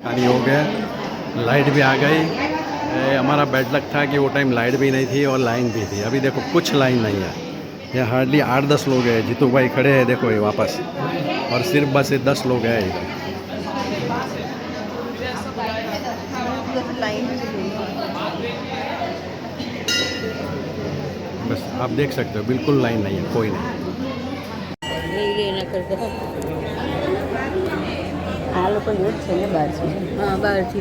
खाली हो गया, लाइट भी आ गई। हमारा बैड लक था कि वो टाइम लाइट भी नहीं थी और लाइन भी थी। अभी देखो कुछ लाइन नहीं है, यहाँ हार्डली 8-10 लोग हैं। जीतू भाई खड़े हैं देखो ये वापस, और सिर्फ बस 10 लोग हैं इधर। बस आप देख सकते हो बिल्कुल लाइन नहीं है, कोई नहीं। આ લોકો લેટ છે ને બહારથી. હા બહારથી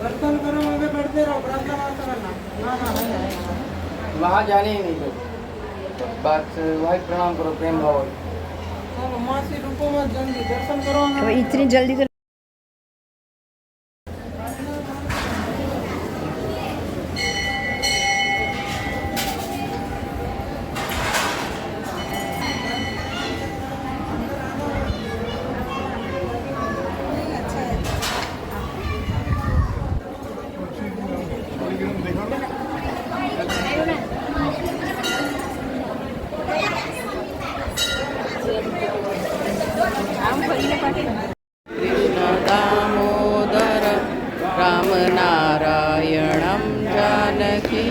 बर्तन करो आगे बढ़ते रहो, प्रार्थना मत करना। ना ना वहाँ जाने ही नहीं दो, बस वही प्रणाम करो प्रेम भाव। चलो मासी रुको मत, जल्दी दर्शन करो। હવે इतनी जल्दी तो कृष्ण दामोदर राम नारायणं जानकी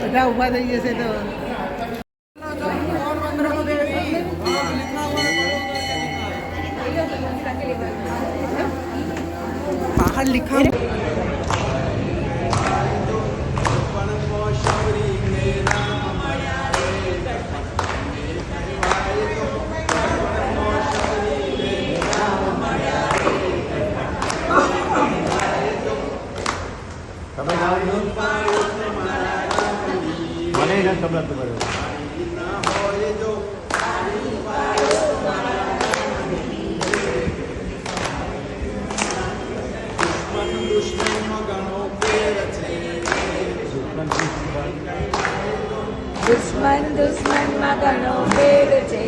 બધા ઊભા થઈ જશે તો બહાર लिखा દુશ્મન દુશ્મનમાં ઘણો ભેદ છે.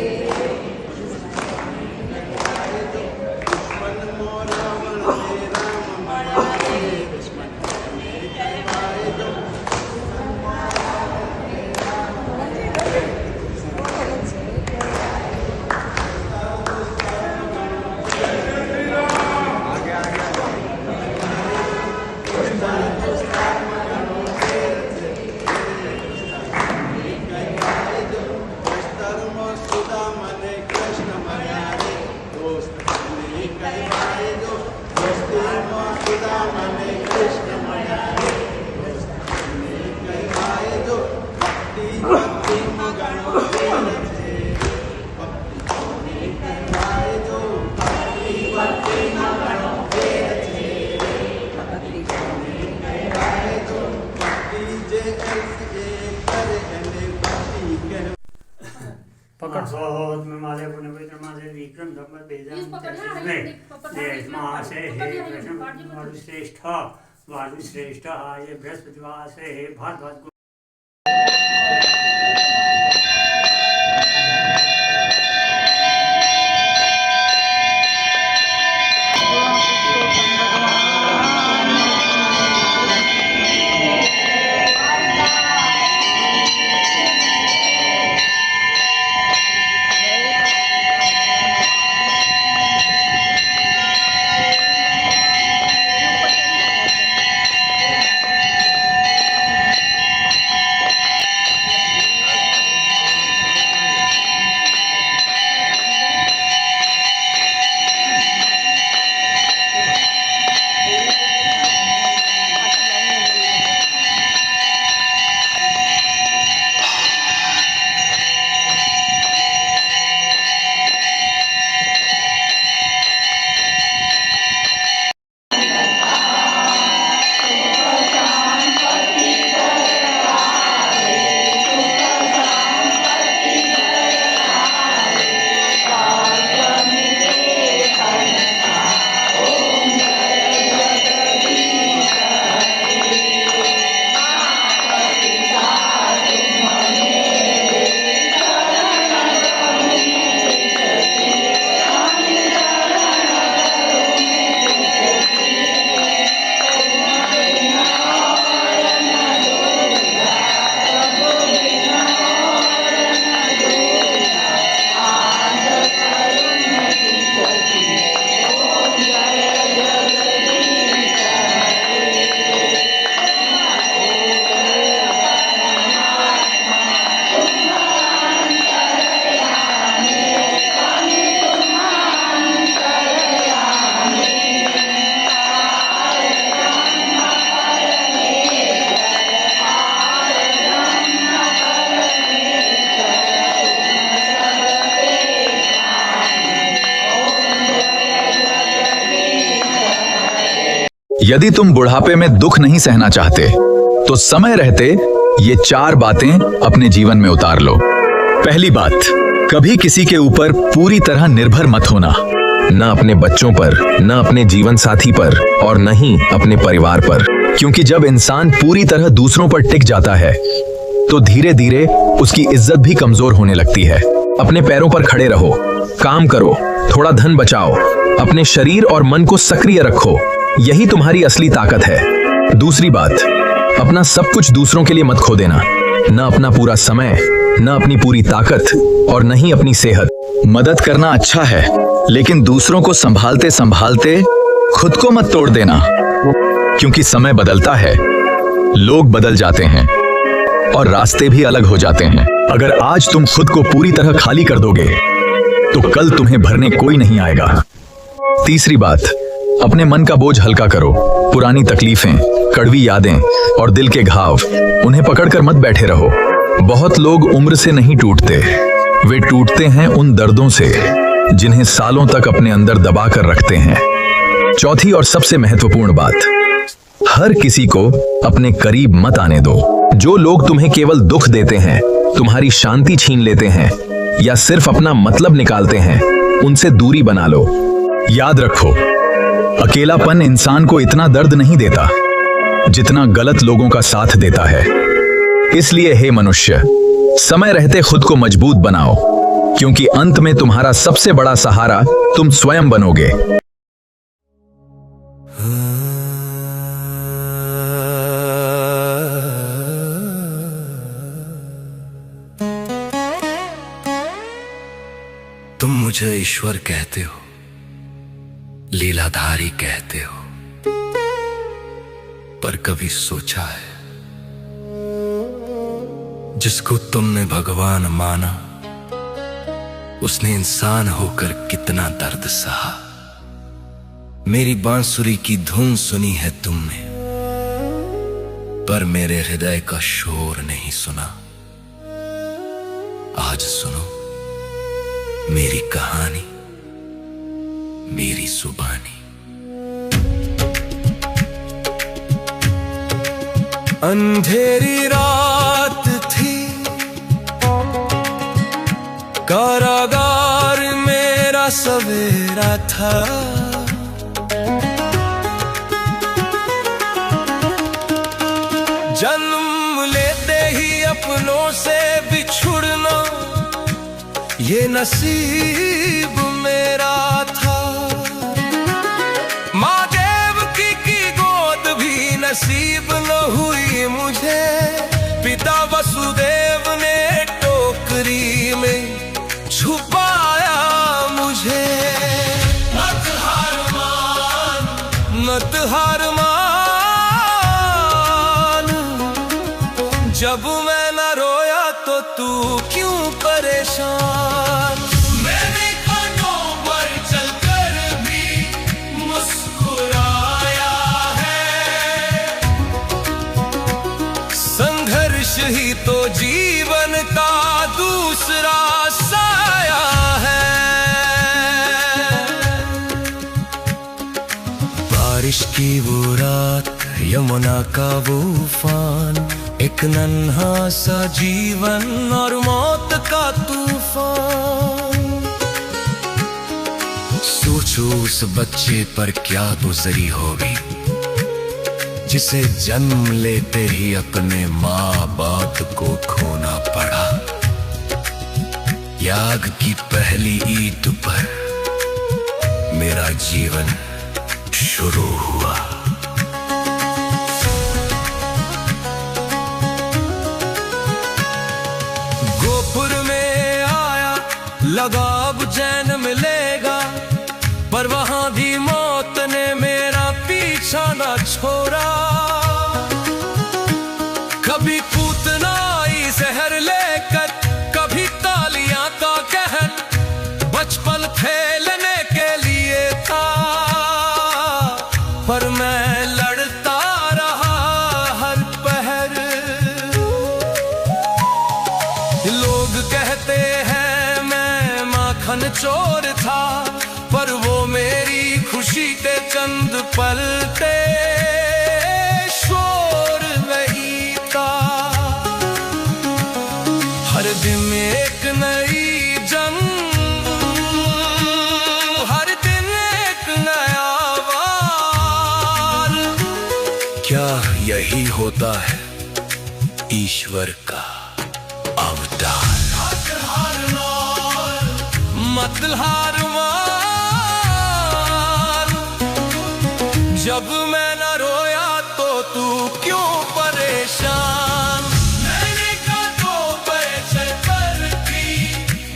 पकड़ सोत में माले पुण्य पवित्र माले विक्रम धम्म बेजान में देश मासे हे कृष्ण वालु श्रेष्ठ आये बृहस्पतिवास हे भारद्वाज यदि तुम बुढ़ापे में दुख नहीं सहना चाहते तो समय रहते ये 4 बातें अपने जीवन में उतार लो। पहली बात, कभी किसी के ऊपर पूरी तरह निर्भर मत होना, न अपने बच्चों पर, न अपने जीवन साथी पर, और न ही अपने परिवार पर। क्योंकि जब इंसान पूरी तरह दूसरों पर टिक जाता है तो धीरे धीरे उसकी इज्जत भी कमजोर होने लगती है। अपने पैरों पर खड़े रहो, काम करो, थोड़ा धन बचाओ, अपने शरीर और मन को सक्रिय रखो, यही तुम्हारी असली ताकत है। दूसरी बात, अपना सब कुछ दूसरों के लिए मत खो देना, न अपना पूरा समय, न अपनी पूरी ताकत, और न ही अपनी सेहत। मदद करना अच्छा है, लेकिन दूसरों को संभालते संभालते खुद को मत तोड़ देना, क्योंकि समय बदलता है, लोग बदल जाते हैं और रास्ते भी अलग हो जाते हैं। अगर आज तुम खुद को पूरी तरह खाली कर दोगे तो कल तुम्हें भरने कोई नहीं आएगा। तीसरी बात, अपने मन का बोझ हल्का करो। पुरानी तकलीफें, कड़वी यादें और दिल के घाव, उन्हें पकड़कर मत बैठे रहो। बहुत लोग उम्र से नहीं टूटते, वे टूटते हैं उन दर्दों से जिन्हें सालों तक अपने अंदर दबा कर रखते हैं। चौथी और सबसे महत्वपूर्ण बात, हर किसी को अपने करीब मत आने दो। जो लोग तुम्हें केवल दुख देते हैं, तुम्हारी शांति छीन लेते हैं या सिर्फ अपना मतलब निकालते हैं, उनसे दूरी बना लो। याद रखो, अकेलापन इंसान को इतना दर्द नहीं देता जितना गलत लोगों का साथ देता है। इसलिए हे मनुष्य, समय रहते खुद को मजबूत बनाओ, क्योंकि अंत में तुम्हारा सबसे बड़ा सहारा तुम स्वयं बनोगे। तुम मुझे ईश्वर कहते हो, लीलाधारी कहते हो, पर कभी सोचा है जिसको तुमने भगवान माना उसने इंसान होकर कितना दर्द सहा। मेरी बांसुरी की धुन सुनी है तुमने, पर मेरे हृदय का शोर नहीं सुना। आज सुनो मेरी कहानी, मेरी जुबानी। अंधेरी रात थी, कारागार मेरा सवेरा था। जन्म लेते ही अपनों से बिछुड़ना ये नसीब मेरा था। माँ देवकी की गोद भी नसीब न हुई मुझे। पिता वसुदेव ने टोकरी में छुपाया मुझे। मत हार मान, मत हार मान, जब मैं न रोया तो तू क्यों परेशान। मैंने कांटों पर चलकर भी मुस्कुराया है। संघर्ष ही तो जीवन का दूसरा साया है। बारिश की वो रात, यमुना का वो उफान, एक नन्हा सा जीवन और मौत का तूफान। सोचो उस बच्चे पर क्या गुजरी होगी जिसे जन्म लेते ही अपने माँ बाप को खोना पड़ा। याग की पहली ईद पर मेरा जीवन शुरू हुआ। लगा अब चैन मिलेगा, पर वहां भी मौत ने मेरा पीछा न छोड़ा। कभी पूतनाई जहर लेकर, कभी तालियां का कहर, बचपन खेलने के लिए था, पर मैं लड़ता रहा हर पहर। लोग कहते हैं चोर था, पर वो मेरी खुशी के चंद पल थे। दिन एक नई जंग, हर दिन एक नया वार। क्या यही होता है ईश्वर का अवतार? मत हार मान, जब मैं न रोया तो तू क्यों परेशान? मैंने कहा तो पैसे पर भी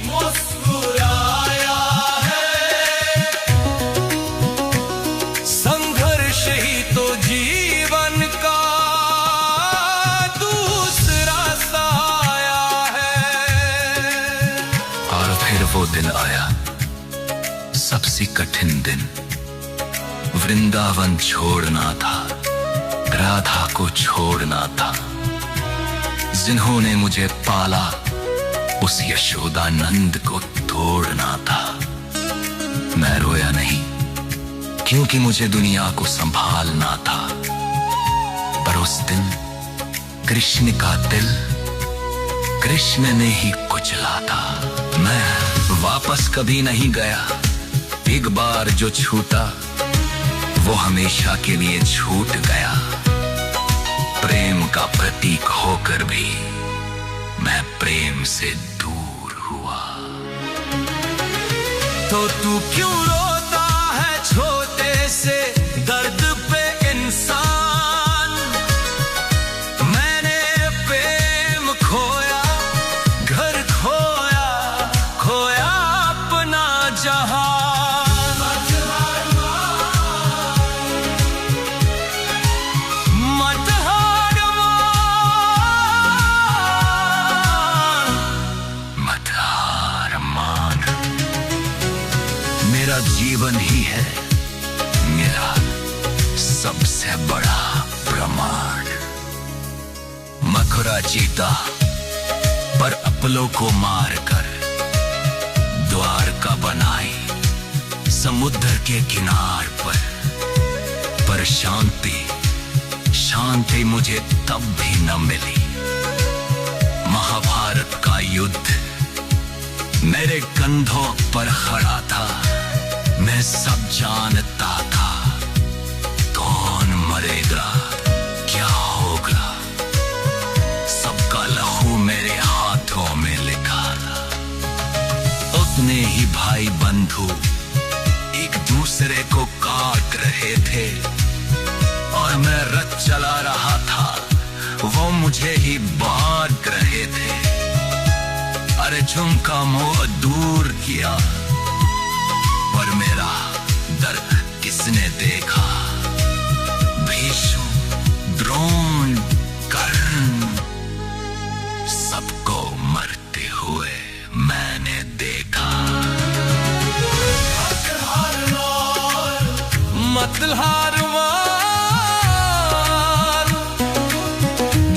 मुस्कुराया है, संघर्ष ही तो जीवन का दूसरा साया है। और फिर वो दिन आया, सबसे कठिन दिन। वृंदावन छोड़ना था, राधा को छोड़ना था। जिन्होंने मुझे पाला उस यशोदानंद को तोड़ना था। मैं रोया नहीं क्योंकि मुझे दुनिया को संभालना था, पर उस दिन कृष्ण का दिल कृष्ण ने ही कुचला था। मैं वापस कभी नहीं गया, एक बार जो छूटा वो हमेशा के लिए छूट गया। प्रेम का प्रतीक होकर भी मैं प्रेम से दूर हुआ। तो तू क्यों रोता है छोटे से दर्द पे इंसान? मैंने प्रेम खोया, घर खोया, खोया अपना जहां। मेरा जीवन ही है मेरा सबसे बड़ा प्रमाण। मथुरा जीता पर अपलों को मारकर द्वारका बनाई समुद्र के किनार पर शांति शांति मुझे तब भी न मिली। महाभारत का युद्ध मेरे कंधों पर खड़ा था, मैं सब जानता था। कौन मरेगा, क्या होगा, सबका लहू मेरे हाथों में लिखा था। उतने ही भाई बंधु एक दूसरे को काट रहे थे और मैं रथ चला रहा था, वो मुझे ही बांट रहे थे। अरे झुमका मोह दूर किया, पर मेरा दर्द किसने देखा? भीष्म, द्रोण, कर्ण, सबको मरते हुए मैंने देखा। मत हार मान,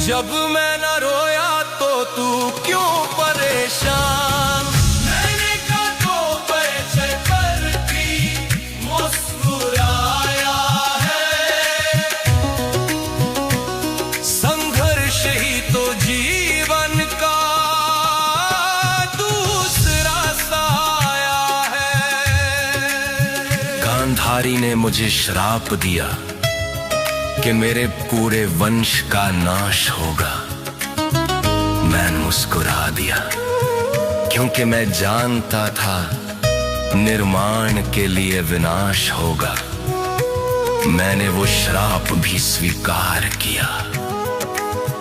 जब मैं न रोया तो तू क्यों परेशान? मैंने कहा तो पैसे पर भी मुस्कुराया है, संघर्ष ही तो जीवन का दूसरा साया है। गांधारी ने मुझे श्राप दिया कि मेरे पूरे वंश का नाश होगा। मैं मुस्कुरा दिया क्योंकि मैं जानता था निर्माण के लिए विनाश होगा। मैंने वो श्राप भी स्वीकार किया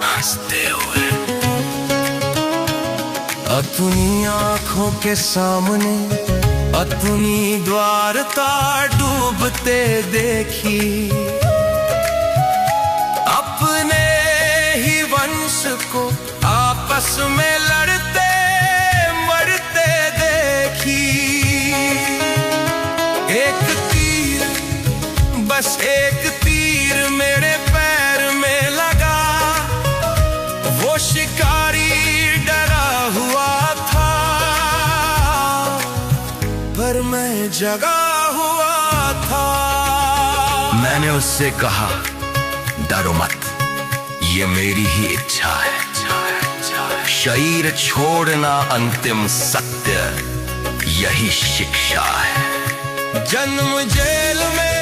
हंसते हुए। अपनी आंखों के सामने अपनी द्वारका डूबते देखी, अपने ही वंश को आपस में लड़ते मरते देखी। एक तीर, बस एक तीर मेरे पैर में लगा, वो शिकारी डरा हुआ था, पर मैं जगा हुआ था। मैंने उससे कहा, डरो मत, ये मेरी ही इच्छा है। शरीर छोड़ना अंतिम सत्य, यही शिक्षा है। जन्म जेल में,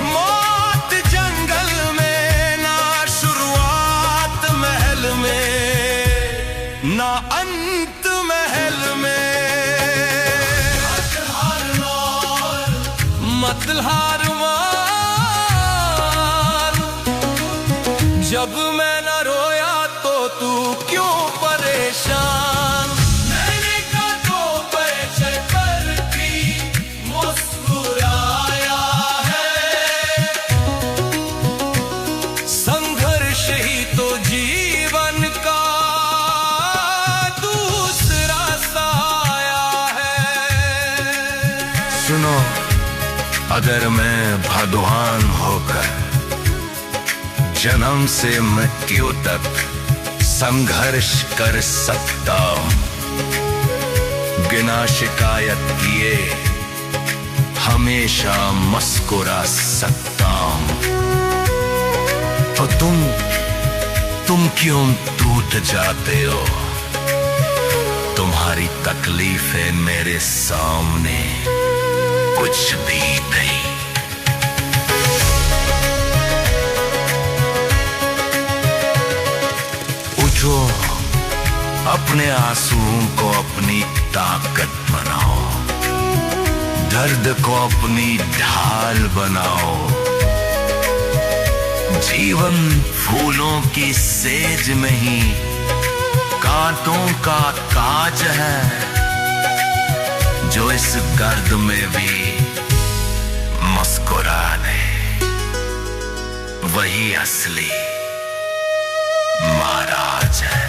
मौत जंगल में, ना शुरुआत महल में, ना अंत महल में। मत हार मान, जब मैं न रोया तो तू क्यों परेशान। मैंने कहा तो पैसे पर भी मुस्कुराया है, संघर्ष ही तो जीवन का दूसरा साया है। सुनो, अगर मैं भगवान होकर जन्म से मृत्यु तक संघर्ष कर सकता हूं, बिना शिकायत किए हमेशा मुस्कुरा सकता हूं, तो तुम क्यों टूट जाते हो? तुम्हारी तकलीफें मेरे सामने कुछ भी नहीं। उठो, अपने आंसुओं को अपनी ताकत बनाओ, दर्द को अपनी ढाल बनाओ। जीवन फूलों की सेज में ही कांटों का ताज है, जो इस गर्द में भी मुस्कुरा दे, वही असली महाराज है।